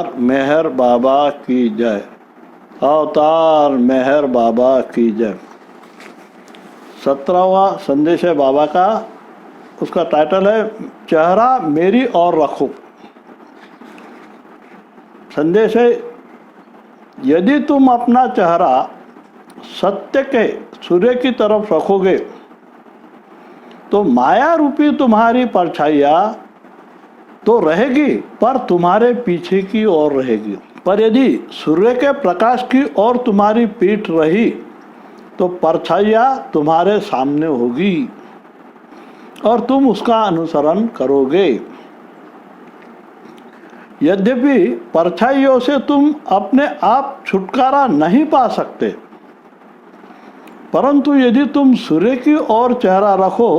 अवतार मेहर बाबा की जय। अवतार मेहर बाबा की जय। 17वां संदेश है बाबा का। उसका टाइटल है चेहरा मेरी ओर रखो। संदेश है, यदि तुम अपना चेहरा सत्य के सूर्य की तरफ रखोगे तो माया रूपी तुम्हारी परछाइयाँ तो रहेगी पर तुम्हारे पीछे की ओर रहेगी। पर यदि सूर्य के प्रकाश की ओर तुम्हारी पीठ रही तो परछाइयाँ तुम्हारे सामने होगी और तुम उसका अनुसरण करोगे। यद्यपि परछाइयों से तुम अपने आप छुटकारा नहीं पा सकते, परंतु यदि तुम सूर्य की ओर चेहरा रखो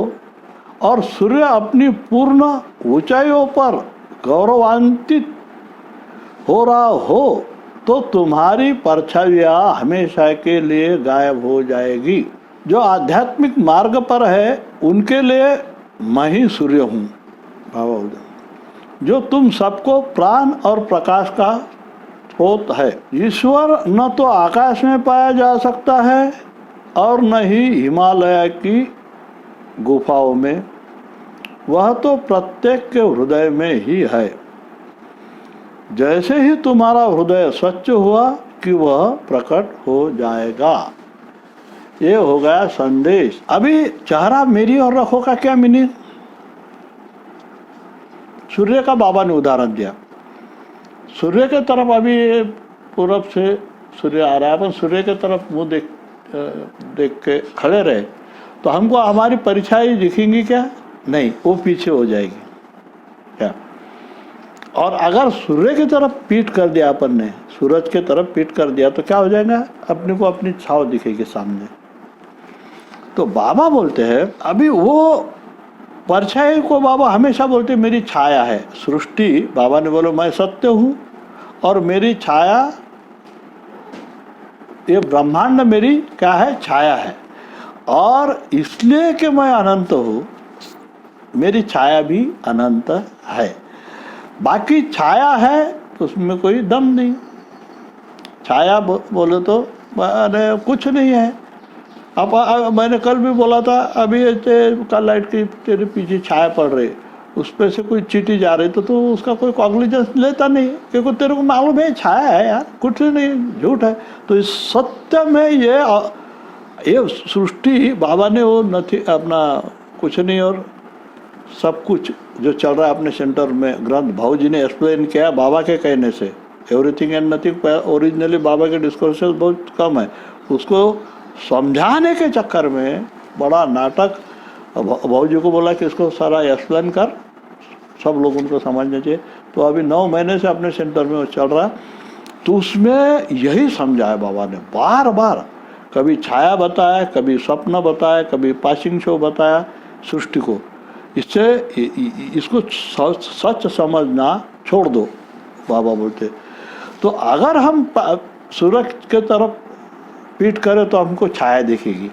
और सूर्य अपनी पूर्ण ऊंचाइयों पर गौरवान्वित हो रहा हो तो तुम्हारी परछाइयाँ हमेशा के लिए गायब हो जाएगी। जो आध्यात्मिक मार्ग पर है उनके लिए मैं ही सूर्य हूँ बाबा, जो तुम सबको प्राण और प्रकाश का स्रोत है। ईश्वर न तो आकाश में पाया जा सकता है और न ही हिमालय की गुफाओं में, वह तो प्रत्येक के हृदय में ही है। जैसे ही तुम्हारा हृदय स्वच्छ हुआ कि वह प्रकट हो जाएगा। ये हो गया संदेश। अभी चेहरा मेरी ओर रखो का क्या मीनिंग? सूर्य का बाबा ने उदाहरण दिया। सूर्य के तरफ अभी पूरब से सूर्य आ रहा है, अपन सूर्य के तरफ मुंह देख के खड़े रहे तो हमको हमारी परछाई दिखेंगी क्या? नहीं, वो पीछे हो जाएगी क्या? और अगर सूर्य की तरफ पीठ कर दिया अपन ने, सूरज के तरफ पीठ कर दिया तो क्या हो जाएगा? अपने को अपनी छाव दिखेगी सामने। तो बाबा बोलते हैं, अभी वो परछाई को बाबा हमेशा बोलते मेरी छाया है। सृष्टि, बाबा ने बोला मैं सत्य हूँ और मेरी छाया, ये ब्रह्मांड मेरी क्या है? छाया है। और इसलिए कि मैं अनंत हूँ, मेरी छाया भी अनंत है। बाकी छाया है तो उसमें कोई दम नहीं। छाया बोले तो अरे कुछ नहीं है। अब मैंने कल भी बोला था, अभी कल लाइट की तेरे पीछे छाया पड़ रही, उस पर से कोई चीटी जा रही तो उसका कोई कॉग्निजेंस लेता नहीं, क्योंकि तेरे को मालूम है छाया है यार, कुछ नहीं, झूठ है। तो इस सत्य में ये सृष्टि बाबा ने वो नहीं अपना कुछ नहीं और सब कुछ जो चल रहा है अपने सेंटर में, ग्रंथ भाऊ जी ने एक्सप्लेन किया बाबा के कहने से। एवरीथिंग एंड नथिंग ओरिजिनली बाबा के डिस्कोर्सेस बहुत कम है, उसको समझाने के चक्कर में बड़ा नाटक। भाऊ जी को बोला कि इसको सारा एक्सप्लेन कर, सब लोग उनको समझने चाहिए। तो अभी 9 महीने से अपने सेंटर में वो चल रहा है, तो उसमें यही समझाया बाबा ने बार बार। कभी छाया बताया, कभी स्वप्न बताया, कभी पासिंग शो बताया सृष्टि को। इससे इसको सच समझना छोड़ दो, बाबा बोलते। तो अगर हम सूरज के तरफ पीठ करें तो हमको छाया दिखेगी।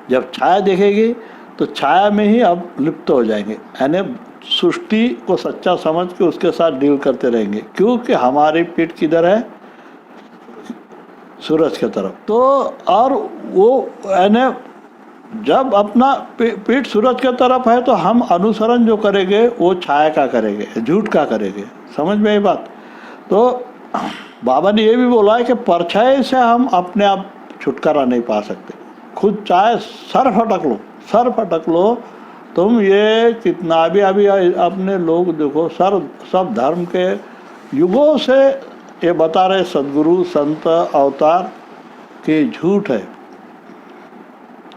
जब छाया दिखेगी तो छाया में ही अब लिप्त हो जाएंगे, यानी सृष्टि को सच्चा समझ के उसके साथ डील करते रहेंगे, क्योंकि हमारी पीठ किधर है? सूरज के तरफ। तो और वो यानी जब अपना पीठ सूरज के तरफ है तो हम अनुसरण जो करेंगे वो छाया का करेंगे, झूठ का करेंगे। समझ में ये बात? तो बाबा ने ये भी बोला है कि परछाई से हम अपने आप छुटकारा नहीं पा सकते। खुद चाहे सर फटक लो तुम, ये कितना भी अभी अपने लोग देखो, सब धर्म के युगों से ये बता रहे सदगुरु संत अवतार के झूठ है,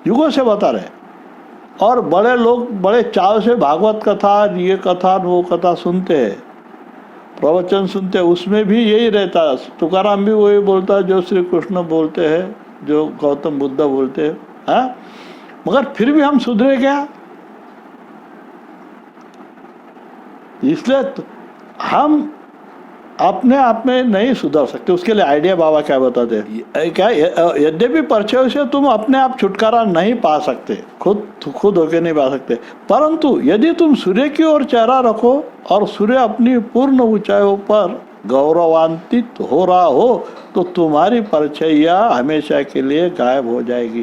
युगों से बता रहे। और बड़े लोग बड़े चाव से भागवत कथा, ये कथा वो कथा सुनते हैं, प्रवचन सुनते हैं, उसमें भी यही रहता है। तुकाराम भी वही बोलता है जो श्री कृष्ण बोलते हैं, जो गौतम बुद्ध बोलते हैं, हाँ? मगर फिर भी हम सुधरे क्या? इसलिए हम अपने आप में नहीं सुधर सकते। उसके लिए आइडिया बाबा क्या बताते हैं, क्या यद्यपि परछाई से तुम अपने आप छुटकारा नहीं पा सकते, खुद होके नहीं पा सकते, परंतु यदि तुम सूर्य की ओर चेहरा रखो और सूर्य अपनी पूर्ण ऊंचाइयों पर गौरवान्वित हो रहा हो तो तुम्हारी परछाइयाँ हमेशा के लिए गायब हो जाएगी।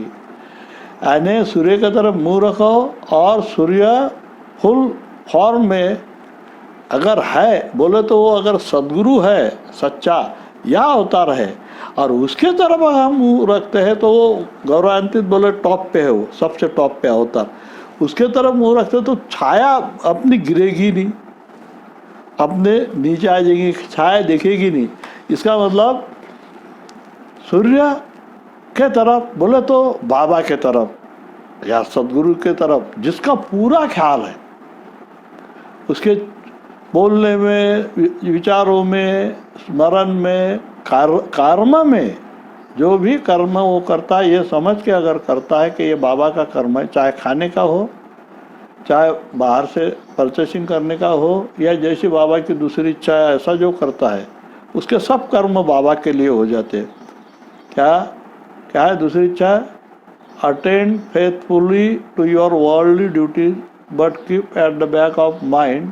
यानी सूर्य की तरफ मुंह रखो और सूर्य फुल फॉर्म में अगर है बोले तो वो अगर सदगुरु है सच्चा या अवतार है और उसके तरफ हम मुंह रखते हैं तो वो गौरवान्वित बोले टॉप पे है, वो सबसे टॉप पे अवतार, उसके तरफ मुंह रखते तो छाया अपनी गिरेगी नहीं, अपने नीचे आ जाएगी, छाया दिखेगी नहीं। इसका मतलब सूर्य के तरफ बोले तो बाबा के तरफ या सदगुरु के तरफ जिसका पूरा ख्याल है, उसके बोलने में, विचारों में, स्मरण में, कर्म में, जो भी कर्म वो करता है ये समझ के अगर करता है कि ये बाबा का कर्म है, चाहे खाने का हो, चाहे बाहर से परचेसिंग करने का हो या जैसी बाबा की दूसरी इच्छा है, ऐसा जो करता है उसके सब कर्म बाबा के लिए हो जाते हैं। क्या है दूसरी इच्छा? Attend faithfully to your worldly duties but keep at the back of mind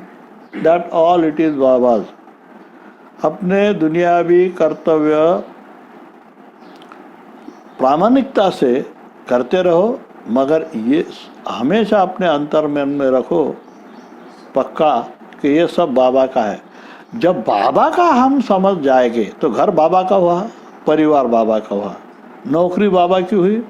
that all it is Baba's. अपने दुनियावी कर्तव्य प्रामाणिकता से करते रहो, मगर ये हमेशा अपने अंतर्मन में रखो पक्का कि ये सब बाबा का है। जब बाबा का हम समझ जाएंगे तो घर बाबा का हुआ, परिवार बाबा का हुआ, नौकरी बाबा की हुई,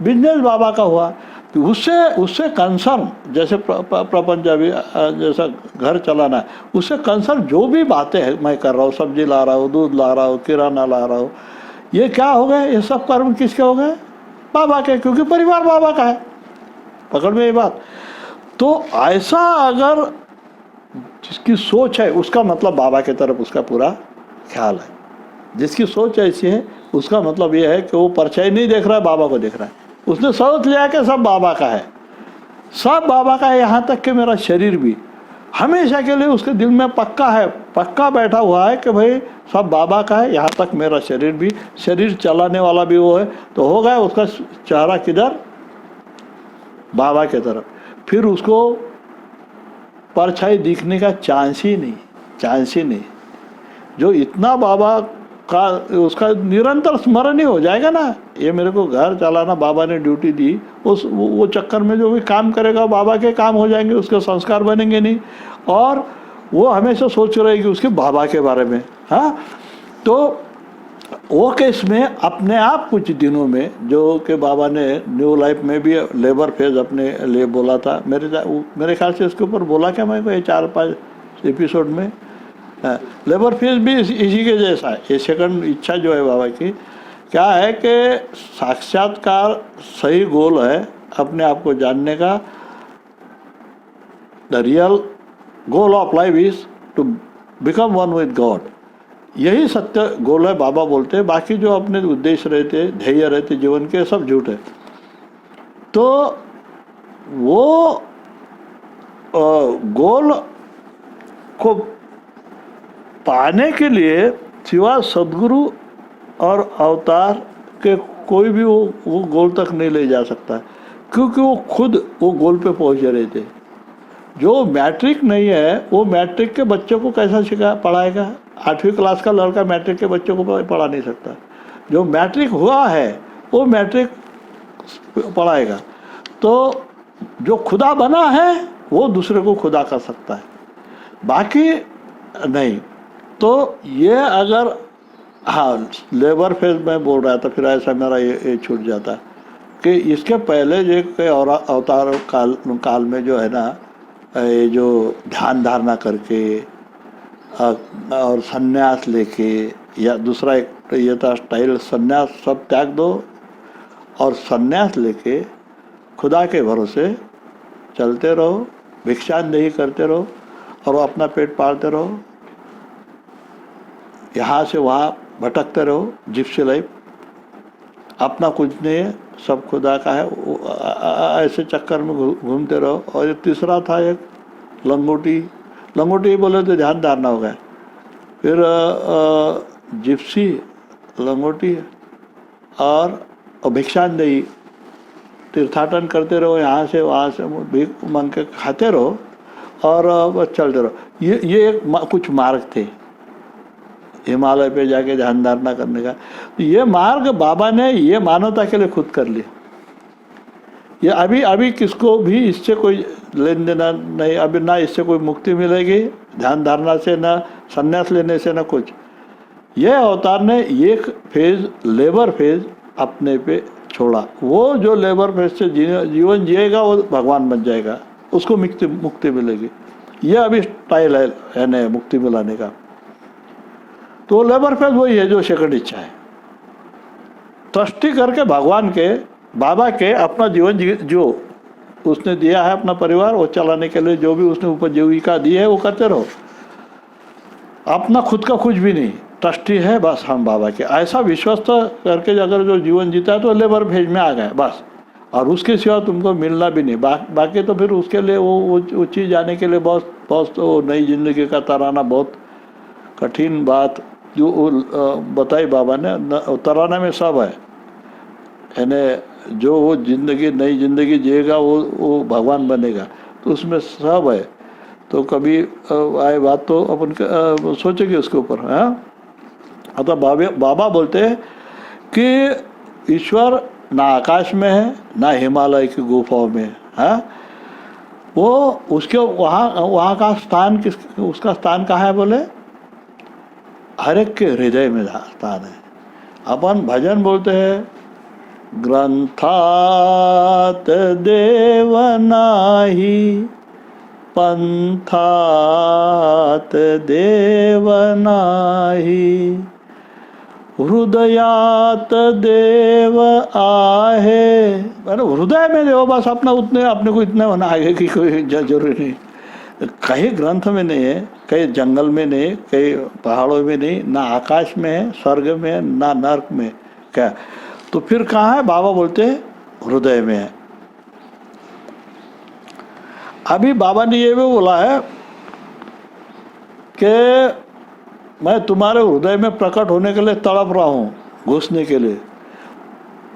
बिजनेस बाबा का हुआ। तो उससे कंसर्न, जैसे प्रपंच अभी जैसा घर चलाना है, उससे कंसर्न जो भी बातें हैं मैं कर रहा हूँ, सब्जी ला रहा हूँ, दूध ला रहा हूँ, किराना ला रहा हूँ, ये क्या हो गए? ये सब कर्म किसके हो गए? बाबा के, क्योंकि परिवार बाबा का है। पकड़ में ये बात। तो ऐसा अगर जिसकी सोच है उसका मतलब बाबा की तरफ उसका पूरा ख्याल है। जिसकी सोच ऐसी है उसका मतलब ये है कि वो परछाई नहीं देख रहा है, बाबा को देख रहा है। उसने सोच लिया कि सब बाबा का है, सब बाबा का है, यहाँ तक कि मेरा शरीर भी हमेशा के लिए उसके दिल में पक्का है, पक्का बैठा हुआ है कि भाई सब बाबा का है, यहाँ तक मेरा शरीर भी, शरीर चलाने वाला भी वो है। तो हो गया उसका चेहरा किधर? बाबा के तरफ। फिर उसको परछाई दिखने का चांस ही नहीं। जो इतना बाबा का उसका निरंतर स्मरण ही हो जाएगा ना, ये मेरे को घर चलाना बाबा ने ड्यूटी दी, वो चक्कर में जो भी काम करेगा बाबा के काम हो जाएंगे, उसके संस्कार बनेंगे नहीं, और वो हमेशा सोच रहेगी उसके बाबा के बारे में। हाँ, तो वो केस में अपने आप कुछ दिनों में, जो कि बाबा ने न्यू लाइफ में भी लेबर फेज अपने लिए बोला था, मेरे ख्याल से इसके ऊपर बोला क्या मैं कोई 4-5 एपिसोड में, लेबर फेज भी इसी के जैसा है। ये सेकंड इच्छा जो है बाबा की क्या है कि साक्षात्कार सही गोल है अपने आप को जानने का। The real goal of life is to become one with God. यही सत्य गोल है बाबा बोलते हैं। बाकी जो अपने उद्देश्य रहते, ध्येय रहते जीवन के, सब झूठ है। तो वो गोल को पाने के लिए सिवा सदगुरु और अवतार के कोई भी वो गोल तक नहीं ले जा सकता, क्योंकि वो खुद वो गोल पे पहुंच रहे थे। जो मैट्रिक नहीं है वो मैट्रिक के बच्चों को कैसा पढ़ाएगा? 8वीं क्लास का लड़का मैट्रिक के बच्चों को पढ़ा नहीं सकता। जो मैट्रिक हुआ है वो मैट्रिक पढ़ाएगा। तो जो खुदा बना है वो दूसरे को खुदा कर सकता है, बाकी नहीं। तो ये अगर, हाँ, लेबर फेज में बोल रहा था, फिर ऐसा मेरा ये छूट जाता कि इसके पहले जो कोई और अवतार काल में जो है ना, ये जो ध्यान धारणा करके और सन्यास लेके, या दूसरा एक ये था स्टाइल, सन्यास सब त्याग दो और सन्यास लेके खुदा के भरोसे चलते रहो, भिक्षांदेही करते रहो और अपना पेट पालते रहो, यहाँ से वहाँ भटकते रहो, जिप्सी लाइफ। अपना कुछ नहीं है, सब खुदा का है, ऐसे चक्कर में घूमते रहो। और ये तीसरा था एक लंगोटी बोले तो ध्यान धारणा हो गया। फिर जिप्सी, लंगोटी और भिक्षांदेही, तीर्थाटन करते रहो, यहाँ से वहाँ से भीख मांग के खाते रहो और बस चलते रहो। ये एक कुछ मार्ग थे। हिमालय पे जाके ध्यान धारणा करने का। तो ये मार्ग बाबा ने ये मानवता के लिए खुद कर लिया। ये अभी किसको भी इससे कोई लेन देना नहीं, अभी ना इससे कोई मुक्ति मिलेगी ध्यान धारणा से, ना संन्यास लेने से, ना कुछ। ये अवतार ने एक फेज लेबर फेज अपने पे छोड़ा। वो जो लेबर फेज से जीवन जिएगा वो भगवान बन जाएगा, उसको मुक्ति मिलेगी। ये अभी स्टाइल है ना मुक्ति मिलाने का। तो लेबर फेज वही है जो सेकंड इच्छा है। ट्रस्टी करके भगवान के बाबा के अपना जीवन जो उसने दिया है अपना परिवार वो चलाने के लिए, जो भी उसने उपजीविका दी है वो करते रहो। अपना खुद का कुछ भी नहीं, ट्रस्टी है बस हम बाबा के, ऐसा विश्वस्त करके अगर जो जीवन जीता है तो लेबर फेज में आ गए बस। और उसके सिवा तुमको मिलना भी नहीं। बाकी तो फिर उसके लिए वो चीज़ जाने के लिए बहुत वो नई जिंदगी का तराना बहुत कठिन बात जो बताई बाबा ने। तराना में सब है, यानी जो वो जिंदगी नई जिंदगी जिएगा वो भगवान बनेगा, तो उसमें सब है। तो कभी आए बात तो अपन सोचेंगे उसके ऊपर। हाँ, अतः बाबा बोलते हैं कि ईश्वर ना आकाश में है ना हिमालय की गुफाओं में है। हाँ, वो उसके वहाँ का स्थान उसका स्थान कहाँ है बोले, हर एक के हृदय में स्थान है। अपन भजन बोलते हैं, ग्रंथात देव नाही, पंथात देव नाही, हृदयात देव आहे। हृदय में देव बस अपना अपने को इतना होना आगे की कोई जरूरी नहीं। कहीं ग्रंथ में नहीं है, कहीं जंगल में नहीं, कहीं पहाड़ों में नहीं, ना आकाश में है, स्वर्ग में है, ना नर्क में। क्या तो फिर कहाँ है? बाबा बोलते हैं हृदय में है। अभी बाबा ने ये भी बोला है कि मैं तुम्हारे हृदय में प्रकट होने के लिए तड़प रहा हूँ, घुसने के लिए।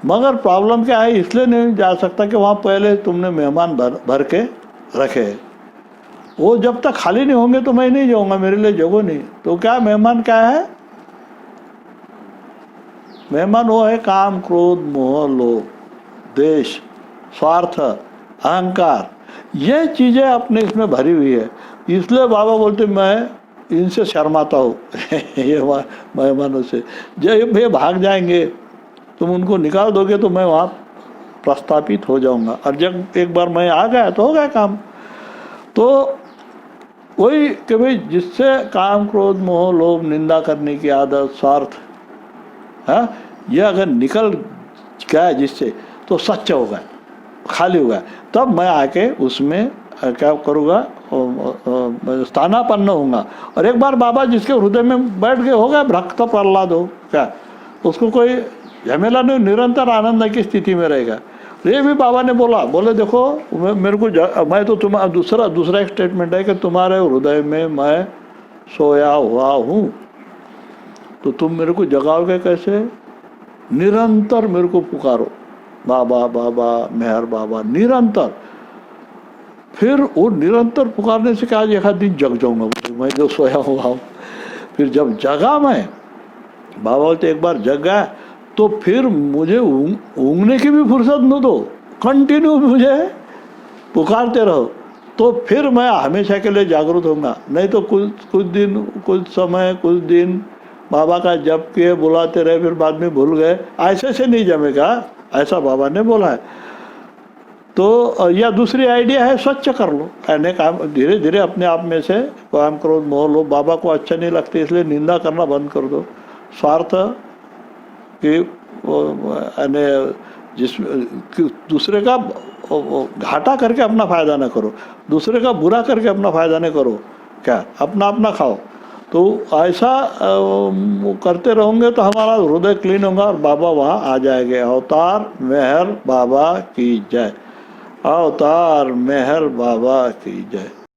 मगर प्रॉब्लम क्या है, इसलिए नहीं जा सकता कि वहाँ पहले तुमने मेहमान भर के रखे। वो जब तक खाली नहीं होंगे तो मैं नहीं जाऊँगा, मेरे लिए जगह नहीं। तो क्या मेहमान क्या है? मेहमान वो है काम, क्रोध, मोह, लोभ, देश, स्वार्थ, अहंकार। ये चीज़ें अपने इसमें भरी हुई है। इसलिए बाबा बोलते मैं इनसे शर्माता हूँ ये मेहमानों से। जब ये भाग जाएंगे, तुम उनको निकाल दोगे तो मैं वहाँ प्रस्थापित हो जाऊँगा। और जब एक बार मैं आ गया तो हो गया काम। तो वही कि भाई जिससे काम, क्रोध, मोह, लोभ, निंदा करने की आदत, स्वार्थ, हाँ, ये अगर निकल गया जिससे, तो सच्चा होगा, खाली होगा। तब मैं आके उसमें क्या करूँगा, स्थानापन्न होऊंगा। और एक बार बाबा जिसके हृदय में बैठ गए, हो गया भक्त प्रहलाद हो, क्या उसको कोई झमेला नहीं, निरंतर आनंद की स्थिति में रहेगा। ये भी बाबा ने बोले देखो मेरे को मैं तो दूसरा एक स्टेटमेंट है कि तुम्हारे हृदय में मैं सोया हुआ हूँ, तो तुम मेरे को जगाओगे कैसे? निरंतर मेरे को पुकारो, बाबा बाबा मेहर बाबा, निरंतर। फिर वो निरंतर पुकारने से क्या, एक आध दिन जग जाऊंगा मैं जो सोया हुआ हूँ। फिर जब जगा मैं, बाबा बोलते एक बार जग गया तो फिर मुझे ऊँघने की भी फुर्सत न दो, कंटिन्यू मुझे पुकारते रहो, तो फिर मैं हमेशा के लिए जागरूक होऊंगा। नहीं तो कुछ दिन, कुछ समय, कुछ दिन बाबा का जप किए, बुलाते रहे, फिर बाद में भूल गए, ऐसे से नहीं जमेगा, ऐसा बाबा ने बोला है। तो या दूसरी आइडिया है, स्वच्छ कर लो, यानी काम धीरे धीरे अपने आप में से काम, क्रोध, मोह, लोभ बाबा को अच्छा नहीं लगते, इसलिए निंदा करना बंद कर दो। स्वार्थ कि दूसरे का घाटा करके अपना फायदा न करो, दूसरे का बुरा करके अपना फायदा न करो, क्या अपना खाओ। तो ऐसा करते रहोगे तो हमारा हृदय क्लीन होगा और बाबा वहाँ आ जाएंगे। अवतार मेहर बाबा की जय, अवतार मेहर बाबा की जय।